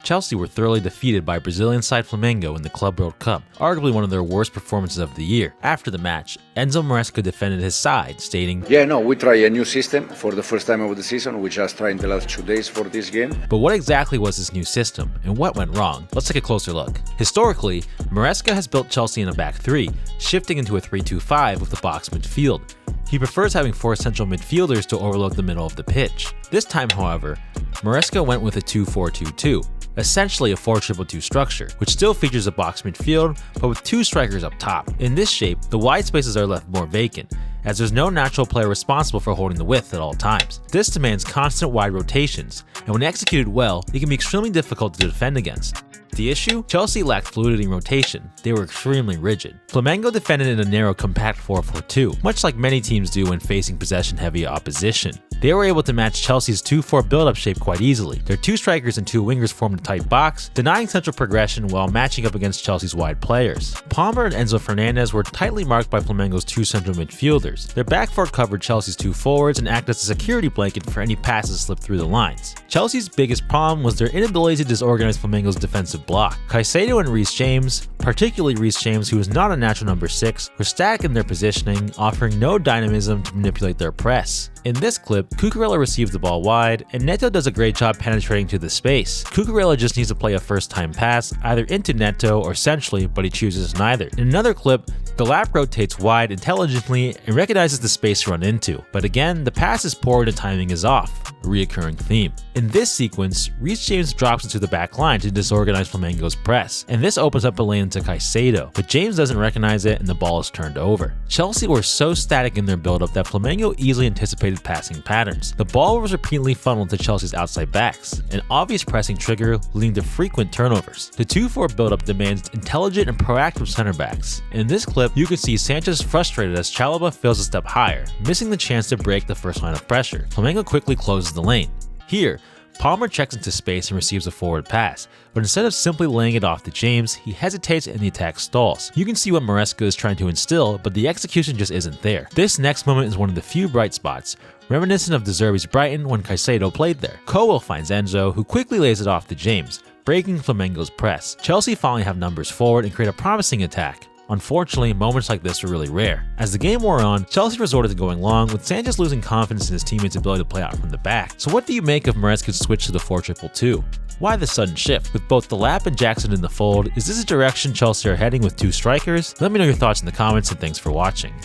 Chelsea were thoroughly defeated by Brazilian side Flamengo in the Club World Cup, arguably one of their worst performances of the year. After the match, Enzo Maresca defended his side, stating, We try a new system for the first time of the season. We just tried the last 2 days for this game. But what exactly was this new system, and what went wrong? Let's take a closer look. Historically, Maresca has built Chelsea in a back three, shifting into a 3-2-5 with the box midfield. He prefers having 4 central midfielders to overload the middle of the pitch. This time, however, Maresca went with a 2-4-2-2, essentially a 4-2-2 structure, which still features a box midfield, but with 2 strikers up top. In this shape, the wide spaces are left more vacant, as there's no natural player responsible for holding the width at all times. This demands constant wide rotations, and when executed well, it can be extremely difficult to defend against. The issue? Chelsea lacked fluidity in rotation. They were extremely rigid. Flamengo defended in a narrow, compact 4-4-2, much like many teams do when facing possession-heavy opposition. They were able to match Chelsea's 2-4 build-up shape quite easily. Their 2 strikers and 2 wingers formed a tight box, denying central progression while matching up against Chelsea's wide players. Palmer and Enzo Fernandez were tightly marked by Flamengo's 2 central midfielders. Their back 4 covered Chelsea's 2 forwards and acted as a security blanket for any passes slipped through the lines. Chelsea's biggest problem was their inability to disorganize Flamengo's defensive block. Caicedo and Reece James, particularly Reece James, who is not a natural number 6, were static in their positioning, offering no dynamism to manipulate their press. In this clip, Cucurella receives the ball wide, and Neto does a great job penetrating to the space. Cucurella just needs to play a first-time pass, either into Neto or centrally, but he chooses neither. In another clip, the lap rotates wide intelligently and recognizes the space to run into, but again, the pass is poor and the timing is off, a reoccurring theme. In this sequence, Reece James drops into the back line to disorganize Flamengo's press, and this opens up a lane to Caicedo, but James doesn't recognize it and the ball is turned over. Chelsea were so static in their build-up that Flamengo easily anticipated passing patterns. The ball was repeatedly funneled to Chelsea's outside backs, an obvious pressing trigger leading to frequent turnovers. The 2-4 build-up demands intelligent and proactive center backs. In this clip, you can see Sanchez frustrated as Chalobah fails a step higher, missing the chance to break the first line of pressure. Flamengo quickly closes the lane. Here, Palmer checks into space and receives a forward pass, but instead of simply laying it off to James, he hesitates and the attack stalls. You can see what Maresca is trying to instill, but the execution just isn't there. This next moment is one of the few bright spots, reminiscent of De Zerbi's Brighton when Caicedo played there. Cowell finds Enzo, who quickly lays it off to James, breaking Flamengo's press. Chelsea finally have numbers forward and create a promising attack. Unfortunately, moments like this were really rare. As the game wore on, Chelsea resorted to going long, with Sanchez losing confidence in his teammates' ability to play out from the back. So what do you make of Maresca's switch to the 4-2-2? Why the sudden shift? With both the Lap and Jackson in the fold, is this a direction Chelsea are heading with 2 strikers? Let me know your thoughts in the comments, and thanks for watching.